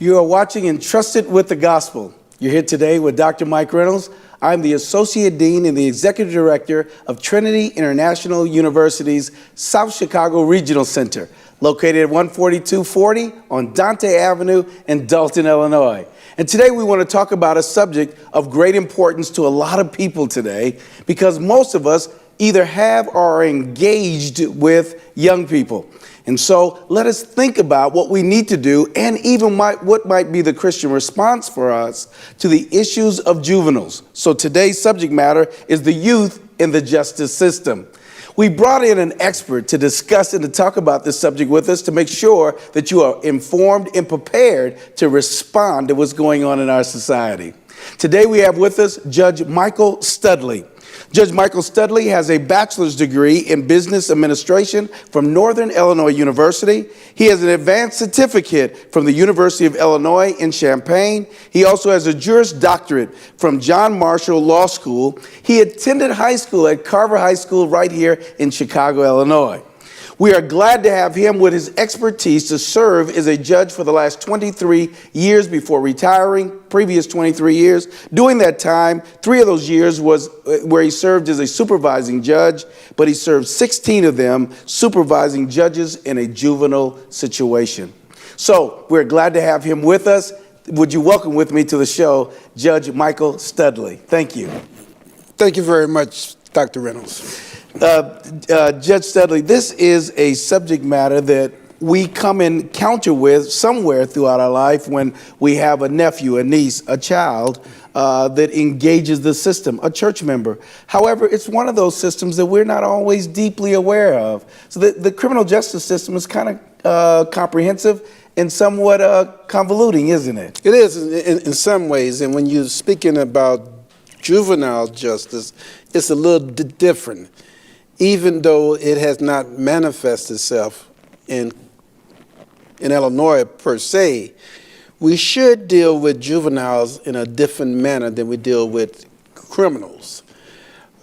You are watching Entrusted with the Gospel. You're here today with Dr. Mike Reynolds. I'm the Associate Dean and the Executive Director of Trinity International University's South Chicago Regional Center, located at 14240 on Dante Avenue in Dalton, Illinois. And today we want to talk about a subject of great importance to a lot of people today, because most of us either have or are engaged with young people. And so let us think about what we need to do and even what might be the Christian response for us to the issues of juveniles. So today's subject matter is the youth in the justice system. We brought in an expert to discuss and to talk about this subject with us to make sure that you are informed and prepared to respond to what's going on in our society. Today we have with us Judge Michael Stuttley. Judge Michael Stuttley has a bachelor's degree in business administration from Northern Illinois University. He has an advanced certificate from the University of Illinois in Champaign. He also has a Juris Doctorate from John Marshall Law School. He attended high school at Carver High School right here in Chicago, Illinois. We are glad to have him with his expertise to serve as a judge for the last 23 years before retiring, previous 23 years. During that time, 3 of those years was where he served as a supervising judge, but he served 16 of them supervising judges in a juvenile situation. So we're glad to have him with us. Would you welcome with me to the show, Judge Michael Stuttley? Thank you. Thank you very much, Dr. Reynolds. Judge Stuttley, this is a subject matter that we come encounter with somewhere throughout our life when we have a nephew, a niece, a child that engages the system, a church member. However, it's one of those systems that we're not always deeply aware of. So the criminal justice system is kind of comprehensive and somewhat convoluting, isn't it? It is in some ways, and when you're speaking about juvenile justice, it's a little different. Even though it has not manifested itself in Illinois per se, we should deal with juveniles in a different manner than we deal with criminals.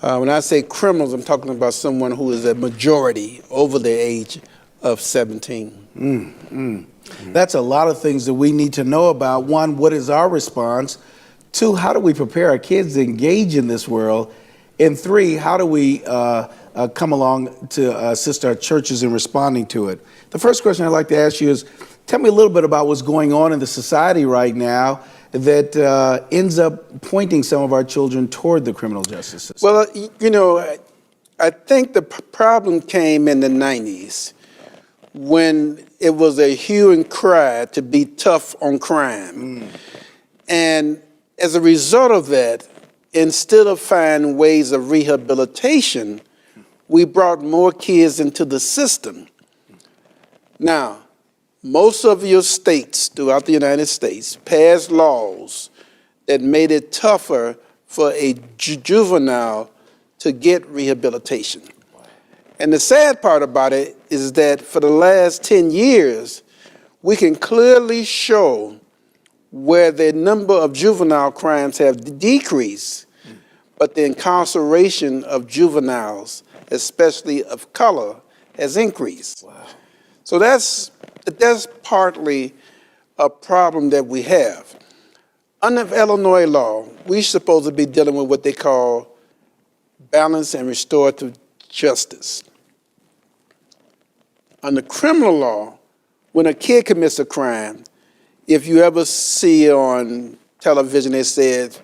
When I say criminals, I'm talking about someone who is a majority over the age of 17. That's a lot of things that we need to know about. One, what is our response? 2, how do we prepare our kids to engage in this world? And 3, how do we come along to assist our churches in responding to it? The first question I'd like to ask you is, tell me a little bit about what's going on in the society right now that ends up pointing some of our children toward the criminal justice system. Well, you know, I think the problem came in the 90s when it was a hue and cry to be tough on crime. And as a result of that, instead of finding ways of rehabilitation, we brought more kids into the system. Now, most of your states throughout the United States passed laws that made it tougher for a juvenile to get rehabilitation. And the sad part about it is that for the last 10 years, we can clearly show where the number of juvenile crimes have decreased, but the incarceration of juveniles, especially of color, has increased. Wow. So that's partly a problem that we have. Under Illinois law, we're supposed to be dealing with what they call balanced and restorative justice. Under criminal law, when a kid commits a crime, if you ever see on television, they said,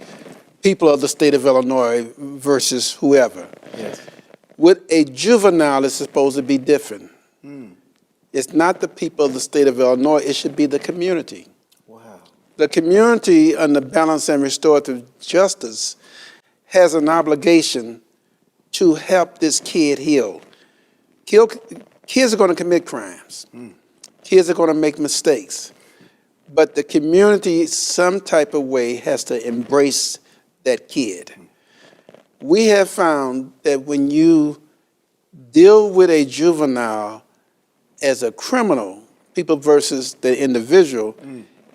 people of the state of Illinois versus whoever. Yes. With a juvenile, it's supposed to be different. It's not the people of the state of Illinois, it should be the community. Wow. The community under balanced and restorative justice has an obligation to help this kid heal. Kids are going to commit crimes. Kids are going to make mistakes. But the community, some type of way, has to embrace that kid. We have found that when you deal with a juvenile as a criminal, people versus the individual,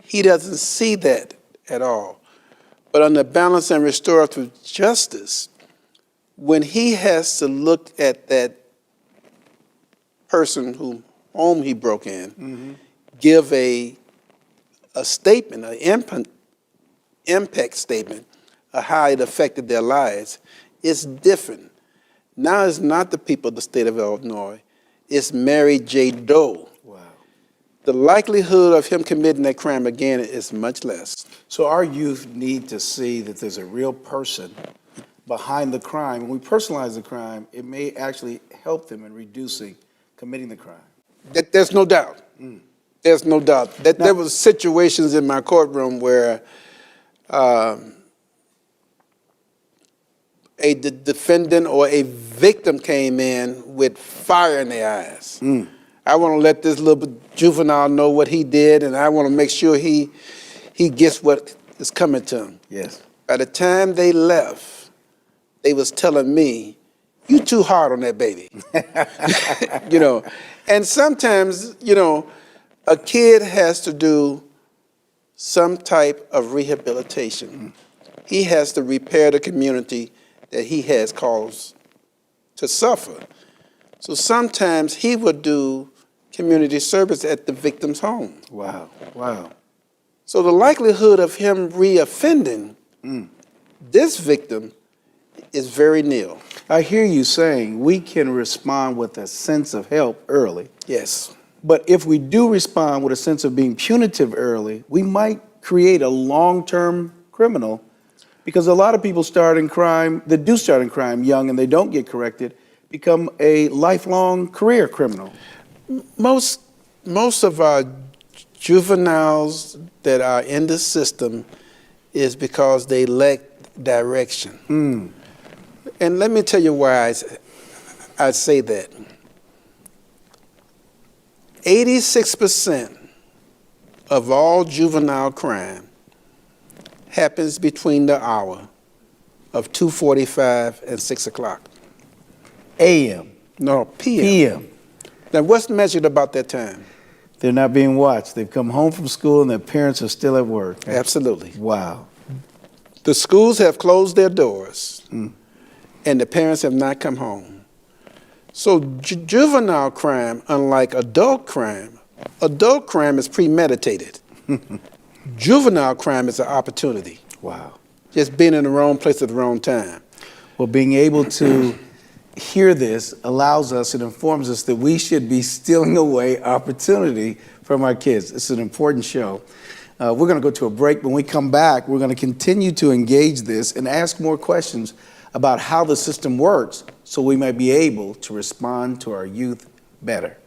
he doesn't see that at all. But under balanced and restorative justice, when he has to look at that person whom home he broke in, give a a statement, impact statement of how it affected their lives, it's different. Now it's not the people of the state of Illinois, it's Mary J. Doe. Wow. The likelihood of him committing that crime again is much less. So our youth need to see that there's a real person behind the crime. When we personalize the crime, it may actually help them in reducing committing the crime. There's no doubt. There's no doubt. There was situations in my courtroom where a defendant or a victim came in with fire in their eyes. I want to let this little juvenile know what he did, and I want to make sure he gets what is coming to him. Yes. By the time they left, they was telling me, "You too hard on that baby." You know, and sometimes, you know, a kid has to do some type of rehabilitation. He has to repair the community that he has caused to suffer. So sometimes he would do community service at the victim's home. Wow. Wow. So the likelihood of him reoffending this victim is very nil. I hear you saying we can respond with a sense of help early. Yes. But if we do respond with a sense of being punitive early, we might create a long-term criminal, because a lot of people start in crime, that do start in crime young and they don't get corrected, become a lifelong career criminal. Most of our juveniles that are in the system is because they lack direction. And let me tell you why I say that. 86% of all juvenile crime happens between the hour of 2:45 and 6 o'clock. AM. No, PM. PM. Now, what's measured about that time? They're not being watched. They've come home from school and their parents are still at work. Absolutely. Wow. The schools have closed their doors, and the parents have not come home. So juvenile crime, unlike adult crime is premeditated. Juvenile crime is an opportunity. Wow. Just being in the wrong place at the wrong time. Well, being able to hear this allows us, it informs us that we should be stealing away opportunity from our kids. It's an important show. We're going to go to a break. When we come back, we're going to continue to engage this and ask more questions about how the system works so we might be able to respond to our youth better.